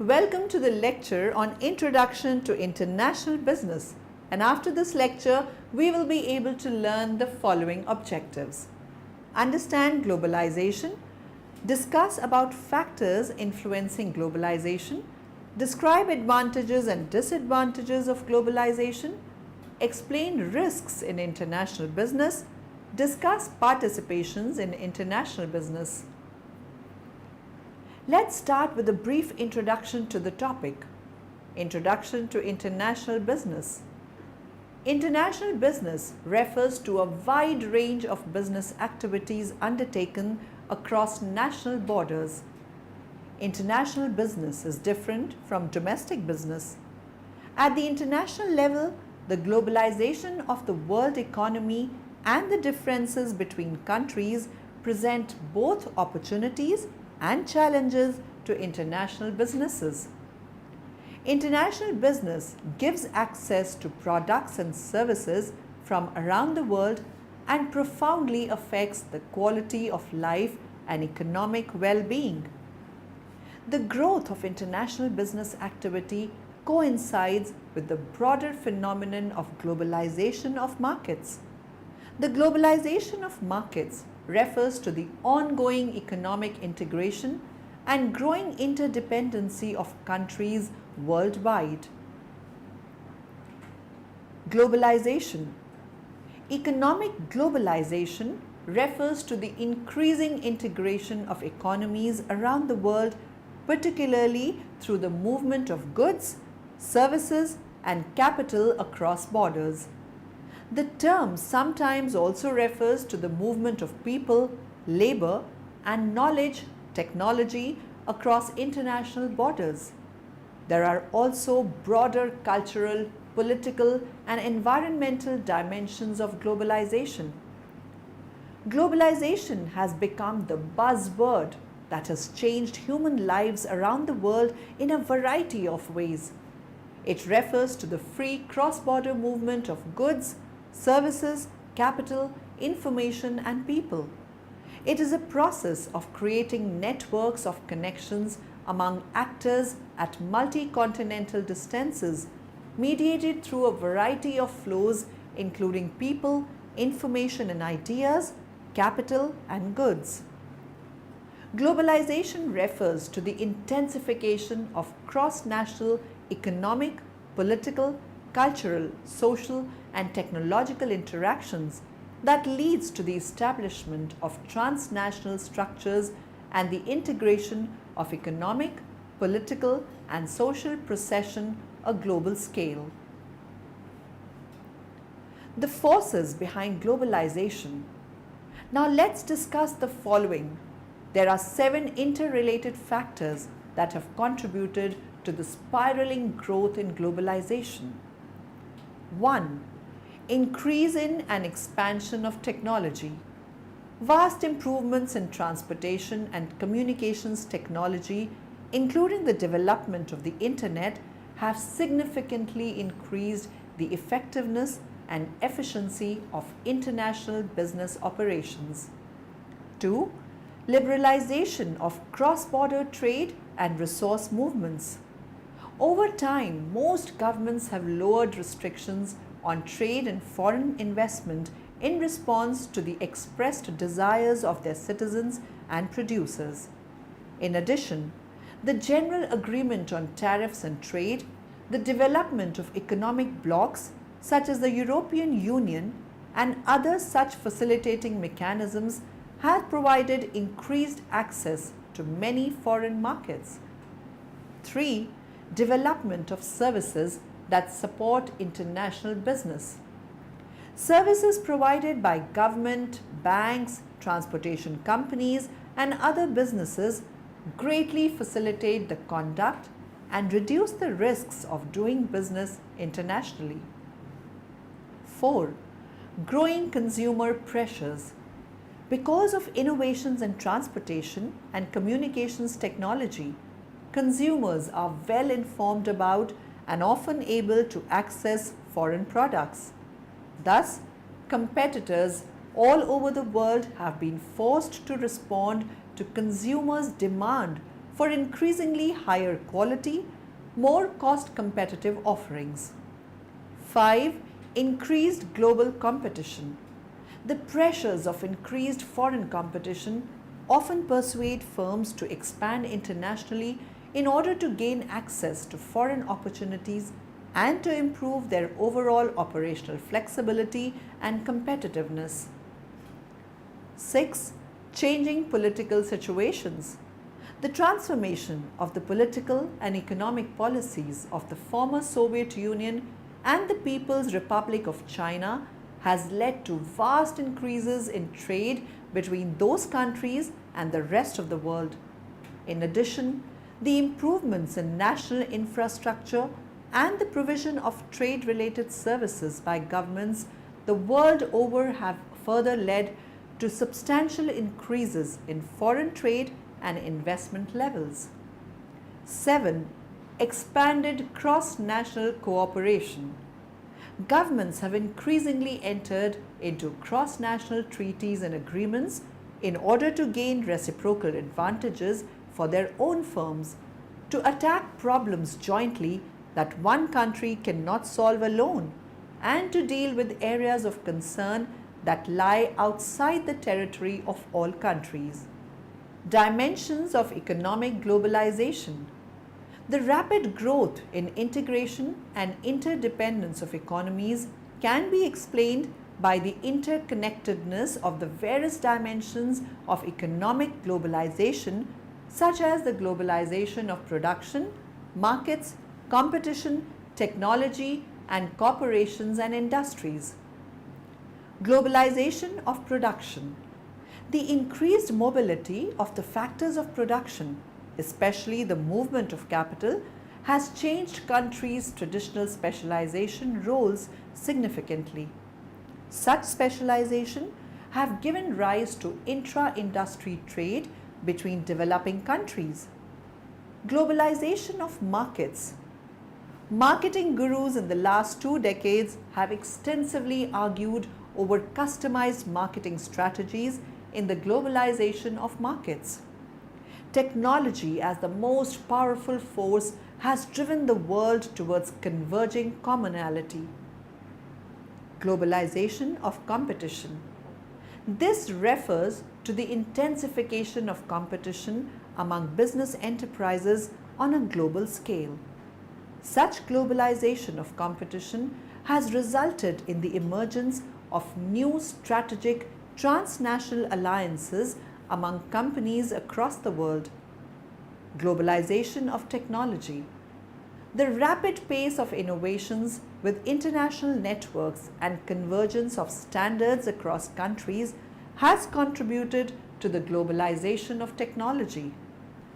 Welcome to the lecture on Introduction to International Business, and after this lecture we will be able to learn the following objectives. Understand globalization, discuss about factors influencing globalization, describe advantages and disadvantages of globalization, explain risks in international business, discuss participations in international business. Let's start with a brief introduction to the topic. Introduction to International Business. International business refers to a wide range of business activities undertaken across national borders. International business is different from domestic business. At the international level, the globalization of the world economy and the differences between countries present both opportunities and challenges to international businesses. International business gives access to products and services from around the world and profoundly affects the quality of life and economic well-being. The growth of international business activity coincides with the broader phenomenon of globalization of markets. The globalization of markets refers to the ongoing economic integration and growing interdependency of countries worldwide. Globalization. Economic globalization refers to the increasing integration of economies around the world, particularly through the movement of goods, services, and capital across borders. The term sometimes also refers to the movement of people, labor, and knowledge, technology across international borders. There are also broader cultural, political, and environmental dimensions of globalization. Globalization has become the buzzword that has changed human lives around the world in a variety of ways. It refers to the free cross-border movement of goods, services, capital, information, and people. It is a process of creating networks of connections among actors at multi-continental distances, mediated through a variety of flows including people, information and ideas, capital, and goods. Globalization refers to the intensification of cross-national economic, political, cultural, social, and technological interactions that leads to the establishment of transnational structures and the integration of economic, political, and social procession on a global scale. The forces behind globalization. Now let's discuss the following. There are 7 interrelated factors that have contributed to the spiraling growth in globalization. 1. Increase in and expansion of technology. Vast improvements in transportation and communications technology, including the development of the Internet, have significantly increased the effectiveness and efficiency of international business operations. 2. Liberalization of cross-border trade and resource movements. Over time, most governments have lowered restrictions on trade and foreign investment in response to the expressed desires of their citizens and producers. In addition, the General Agreement on Tariffs and Trade, the development of economic blocs such as the European Union, and other such facilitating mechanisms have provided increased access to many foreign markets. 3. Development of services that support international business. Services provided by government, banks, transportation companies, and other businesses greatly facilitate the conduct and reduce the risks of doing business internationally. 4. Growing consumer pressures. Because of innovations in transportation and communications technology, consumers are well informed about and often able to access foreign products. Thus, competitors all over the world have been forced to respond to consumers' demand for increasingly higher quality, more cost competitive offerings. 5. Increased global competition. The pressures of increased foreign competition often persuade firms to expand internationally in order to gain access to foreign opportunities and to improve their overall operational flexibility and competitiveness. 6. Changing political situations. The transformation of the political and economic policies of the former Soviet Union and the People's Republic of China has led to vast increases in trade between those countries and the rest of the world. In addition, the improvements in national infrastructure and the provision of trade-related services by governments the world over have further led to substantial increases in foreign trade and investment levels. 7. Expanded cross-national cooperation. Governments have increasingly entered into cross-national treaties and agreements in order to gain reciprocal advantages for their own firms, to attack problems jointly that one country cannot solve alone, and to deal with areas of concern that lie outside the territory of all countries. Dimensions of economic globalization. The rapid growth in integration and interdependence of economies can be explained by the interconnectedness of the various dimensions of economic globalization, such as the globalization of production, markets, competition, technology, and corporations and industries. Globalization of production. The increased mobility of the factors of production, especially the movement of capital, has changed countries' traditional specialization roles significantly. Such specialization have given rise to intra-industry trade between developing countries. Globalization of markets. Marketing gurus in the last 2 decades have extensively argued over customized marketing strategies in the globalization of markets. Technology as the most powerful force has driven the world towards converging commonality. Globalization of competition. This refers to the intensification of competition among business enterprises on a global scale. Such globalization of competition has resulted in the emergence of new strategic transnational alliances among companies across the world. Globalization of technology. The rapid pace of innovations with international networks and convergence of standards across countries has contributed to the globalization of technology.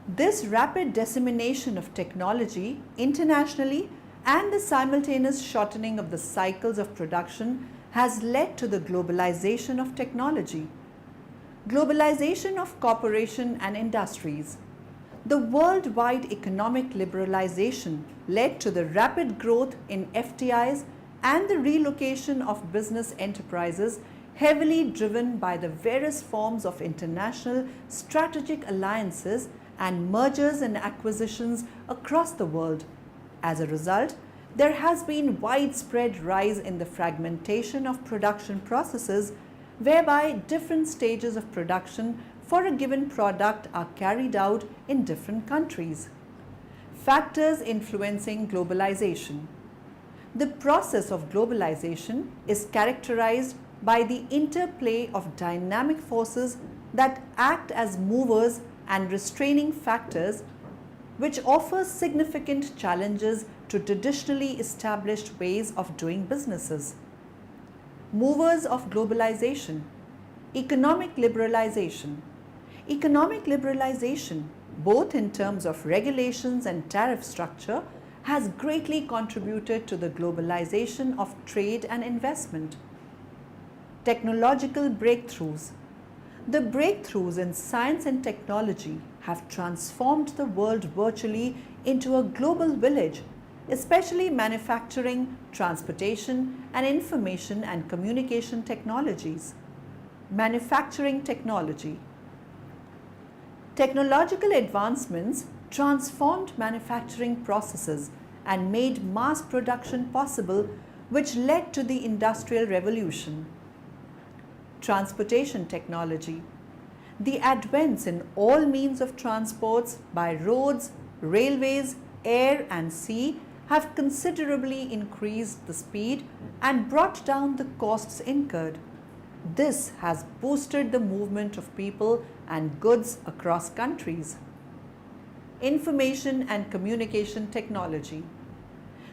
This rapid dissemination of technology internationally and the simultaneous shortening of the cycles of production has led to the globalization of technology. Globalization of corporation and industries. The worldwide economic liberalization led to the rapid growth in FDIs and the relocation of business enterprises heavily driven by the various forms of international strategic alliances and mergers and acquisitions across the world. As a result, there has been widespread rise in the fragmentation of production processes, whereby different stages of production for a given product are carried out in different countries. Factors influencing globalization. The process of globalization is characterized by the interplay of dynamic forces that act as movers and restraining factors, which offers significant challenges to traditionally established ways of doing businesses. Movers of globalization. Economic liberalization. Economic liberalization, both in terms of regulations and tariff structure, has greatly contributed to the globalization of trade and investment. Technological breakthroughs. The breakthroughs in science and technology have transformed the world virtually into a global village, especially manufacturing, transportation, and information and communication technologies. Manufacturing technology. Technological advancements transformed manufacturing processes and made mass production possible, which led to the Industrial Revolution. Transportation technology. The advance in all means of transports by roads, railways, air and sea have considerably increased the speed and brought down the costs incurred. This has boosted the movement of people and goods across countries. Information and communication technology.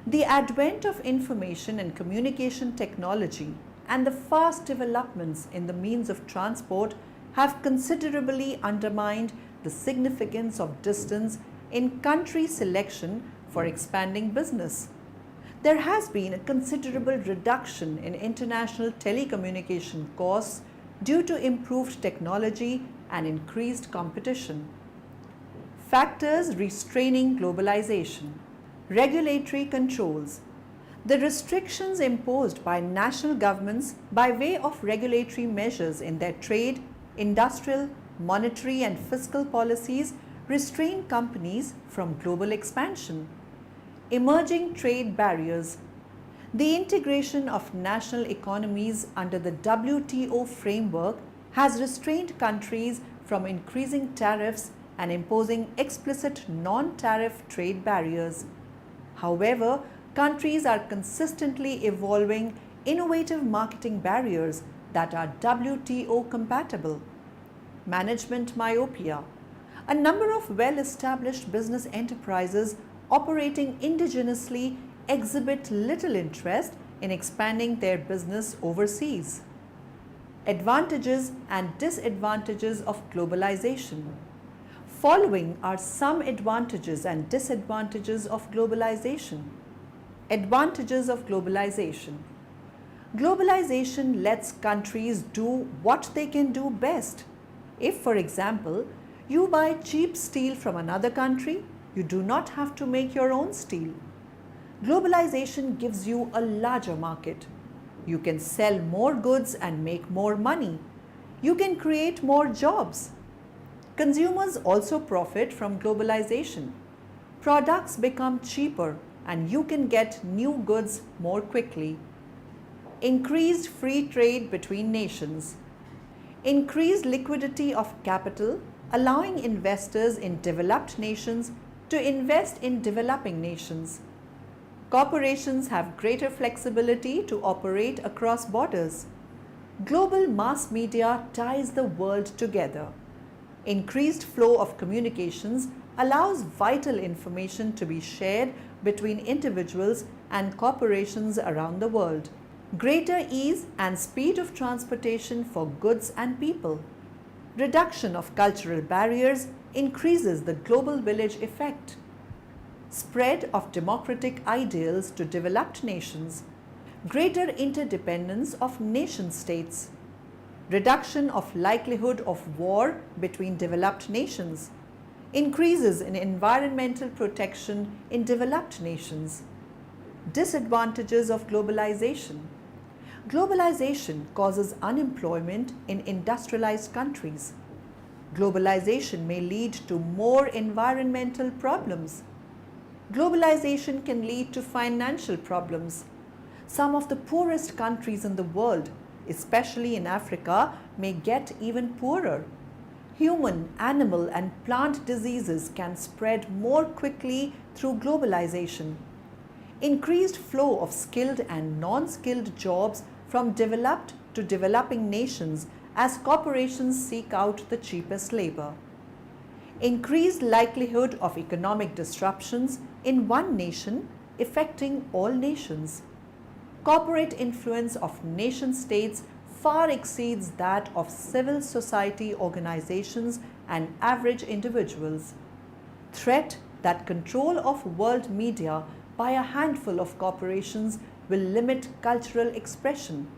The advent of information and communication technology and the fast developments in the means of transport have considerably undermined the significance of distance in country selection for expanding business. There has been a considerable reduction in international telecommunication costs due to improved technology and increased competition. Factors restraining globalization. Regulatory controls. The restrictions imposed by national governments by way of regulatory measures in their trade, industrial, monetary and fiscal policies restrain companies from global expansion. Emerging trade barriers. The integration of national economies under the WTO framework has restrained countries from increasing tariffs and imposing explicit non-tariff trade barriers. However, countries are consistently evolving innovative marketing barriers that are WTO compatible. Management myopia. A number of well-established business enterprises operating indigenously exhibit little interest in expanding their business overseas. Advantages and disadvantages of globalization. Following are some advantages and disadvantages of globalization. Advantages of globalization. Globalization lets countries do what they can do best. If, for example, you buy cheap steel from another country, you do not have to make your own steel. Globalization gives you a larger market. You can sell more goods and make more money. You can create more jobs. Consumers also profit from globalization. Products become cheaper and you can get new goods more quickly. Increased free trade between nations. Increased liquidity of capital, allowing investors in developed nations to invest in developing nations. Corporations have greater flexibility to operate across borders. Global mass media ties the world together. Increased flow of communications allows vital information to be shared between individuals and corporations around the world. Greater ease and speed of transportation for goods and people. Reduction of cultural barriers increases the global village effect. Spread of democratic ideals to developed nations. Greater interdependence of nation states. Reduction of likelihood of war between developed nations. Increases in environmental protection in developed nations. Disadvantages of globalization. Globalization causes unemployment in industrialized countries. Globalization may lead to more environmental problems. Globalization can lead to financial problems. Some of the poorest countries in the world, especially in Africa, may get even poorer. Human, animal and plant diseases can spread more quickly through globalization. Increased flow of skilled and non-skilled jobs from developed to developing nations as corporations seek out the cheapest labor. Increased likelihood of economic disruptions in one nation affecting all nations. Corporate influence of nation states far exceeds that of civil society organizations and average individuals. Threat that control of world media by a handful of corporations will limit cultural expression.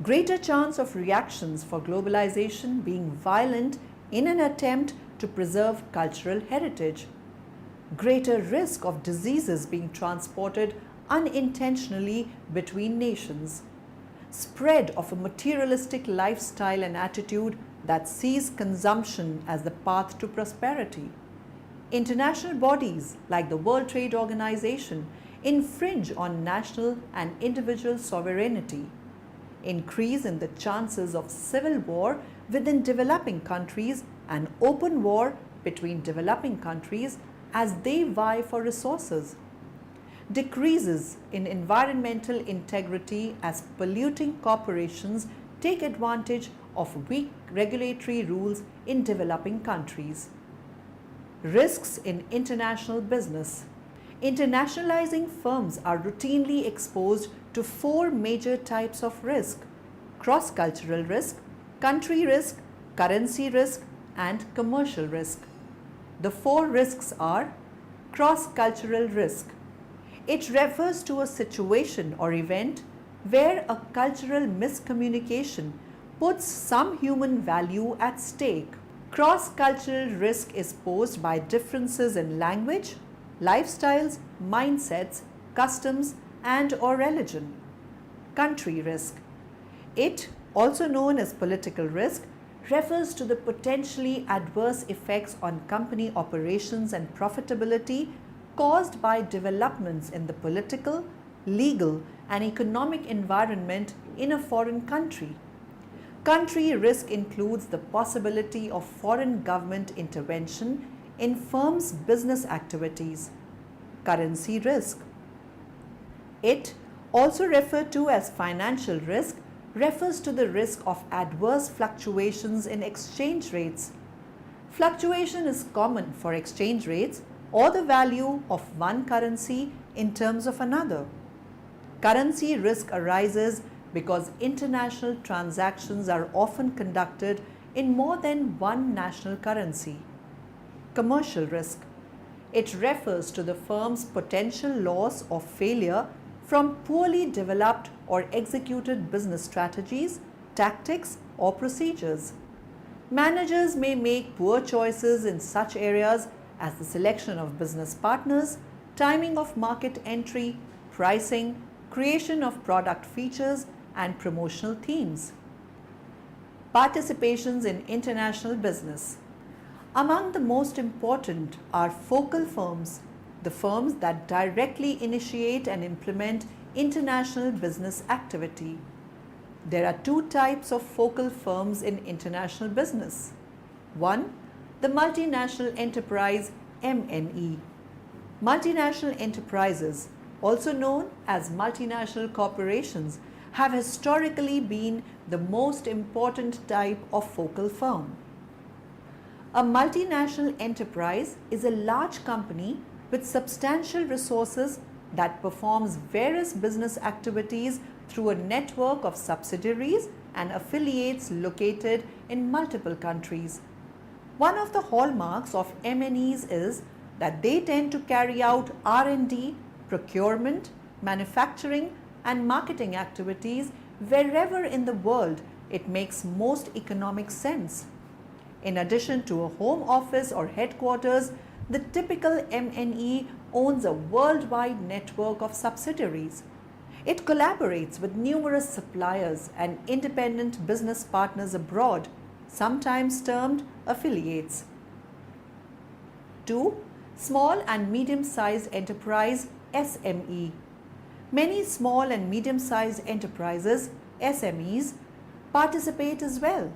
Greater chance of reactions for globalization being violent in an attempt to preserve cultural heritage. Greater risk of diseases being transported unintentionally between nations. Spread of a materialistic lifestyle and attitude that sees consumption as the path to prosperity. International bodies like the World Trade Organization infringe on national and individual sovereignty, increase in the chances of civil war within developing countries and open war between developing countries as they vie for resources, decreases in environmental integrity as polluting corporations take advantage of weak regulatory rules in developing countries. Risks in international business. Internationalizing firms are routinely exposed to four major types of risk: cross-cultural risk, country risk, currency risk, and commercial risk. The four risks are: cross-cultural risk. It refers to a situation or event where a cultural miscommunication puts some human value at stake. Cross-cultural risk is posed by differences in language, lifestyles, mindsets, customs, and/or religion. Country risk. It, also known as political risk, refers to the potentially adverse effects on company operations and profitability caused by developments in the political, legal, and economic environment in a foreign country. Country risk includes the possibility of foreign government intervention in firms' business activities. Currency risk. It, also referred to as financial risk, refers to the risk of adverse fluctuations in exchange rates. Fluctuation is common for exchange rates or the value of one currency in terms of another. Currency risk arises because international transactions are often conducted in more than one national currency. Commercial risk. It refers to the firm's potential loss or failure from poorly developed or executed business strategies, tactics, or procedures. Managers may make poor choices in such areas as the selection of business partners, timing of market entry, pricing, creation of product features, and promotional themes. Participations in international business. Among the most important are focal firms, the firms that directly initiate and implement international business activity. There are two types of focal firms in international business. One, the multinational enterprise MNE. Multinational enterprises, also known as multinational corporations, have historically been the most important type of focal firm. A multinational enterprise is a large company with substantial resources that performs various business activities through a network of subsidiaries and affiliates located in multiple countries. One of the hallmarks of MNEs is that they tend to carry out R&D, procurement, manufacturing, and marketing activities wherever in the world it makes most economic sense. In addition to a home office or headquarters, the typical MNE owns a worldwide network of subsidiaries. It collaborates with numerous suppliers and independent business partners abroad, sometimes termed affiliates. 2. Small and medium-sized enterprise SME. Many small and medium-sized enterprises, SMEs, participate as well.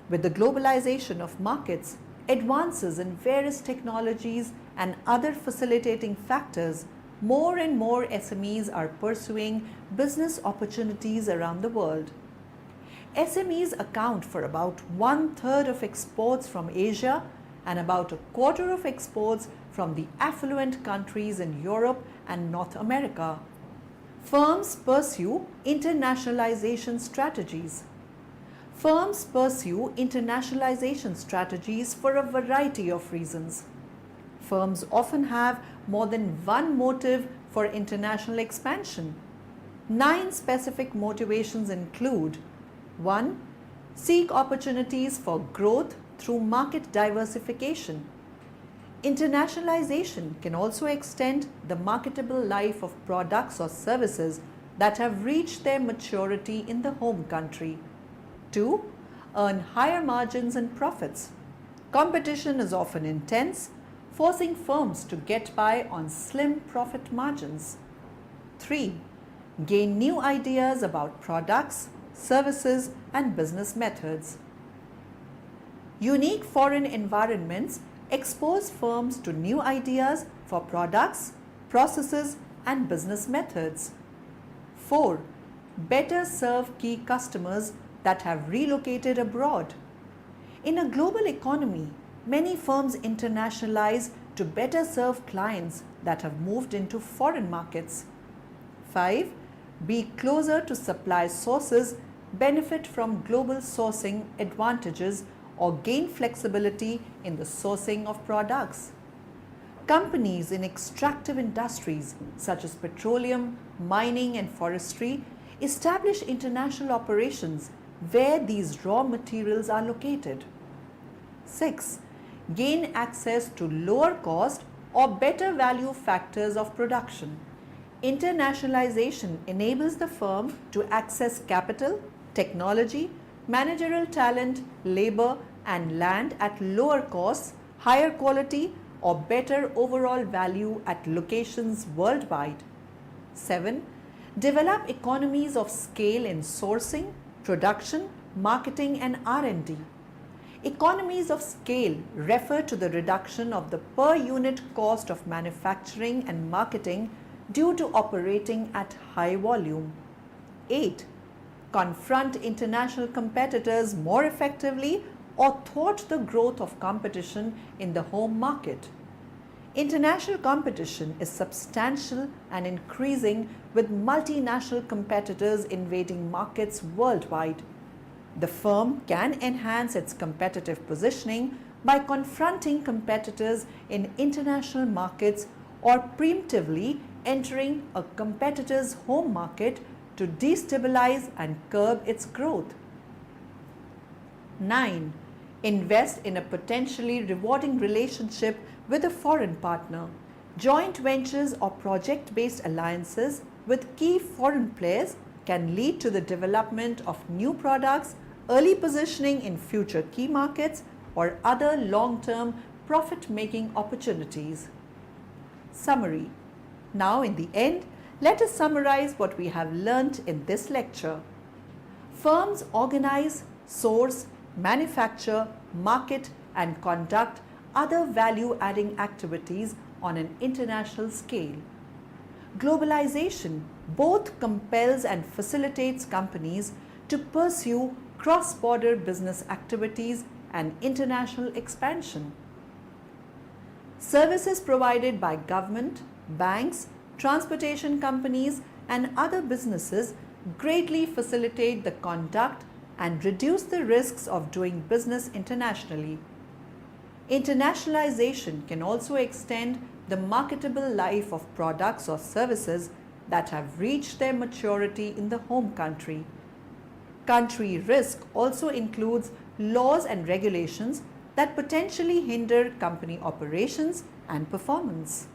With the globalization of markets, advances in various technologies, and other facilitating factors, more and more SMEs are pursuing business opportunities around the world. SMEs account for about 1/3 of exports from Asia and about 1/4 of exports from the affluent countries in Europe and North America. Firms pursue internationalization strategies. Firms pursue internationalization strategies for a variety of reasons. Firms often have more than one motive for international expansion. 9 specific motivations include: 1. Seek opportunities for growth through market diversification. Internationalization can also extend the marketable life of products or services that have reached their maturity in the home country. 2. earn higher margins and profits. Competition is often intense, forcing firms to get by on slim profit margins. 3. Gain new ideas about products, services, and business methods. Unique foreign environments expose firms to new ideas for products, processes, and business methods. 4. Better serve key customers that have relocated abroad. In a global economy, many firms internationalize to better serve clients that have moved into foreign markets. 5. Be closer to supply sources, benefit from global sourcing advantages, or gain flexibility in the sourcing of products. Companies in extractive industries such as petroleum, mining, and forestry establish international operations where these raw materials are located. 6. Gain access to lower cost or better value factors of production. Internationalization enables the firm to access capital, technology, managerial talent, labor, and land at lower costs, higher quality, or better overall value at locations worldwide. 7. Develop economies of scale in sourcing, production, marketing, and R&D. Economies of scale refer to the reduction of the per unit cost of manufacturing and marketing due to operating at high volume. 8. Confront international competitors more effectively or thwart the growth of competition in the home market. International competition is substantial and increasing, with multinational competitors invading markets worldwide. The firm can enhance its competitive positioning by confronting competitors in international markets or preemptively entering a competitor's home market to destabilize and curb its growth. 9. Invest in a potentially rewarding relationship with a foreign partner. Joint ventures or project-based alliances with key foreign players can lead to the development of new products, early positioning in future key markets, or other long-term profit-making opportunities. Summary. Now, in the end, let us summarize what we have learnt in this lecture. Firms organize, source, manufacture, market, and conduct other value-adding activities on an international scale. Globalization both compels and facilitates companies to pursue cross-border business activities and international expansion. Services provided by government, banks, transportation companies, and other businesses greatly facilitate the conduct and reduce the risks of doing business internationally. Internationalization can also extend the marketable life of products or services that have reached their maturity in the home country. Country risk also includes laws and regulations that potentially hinder company operations and performance.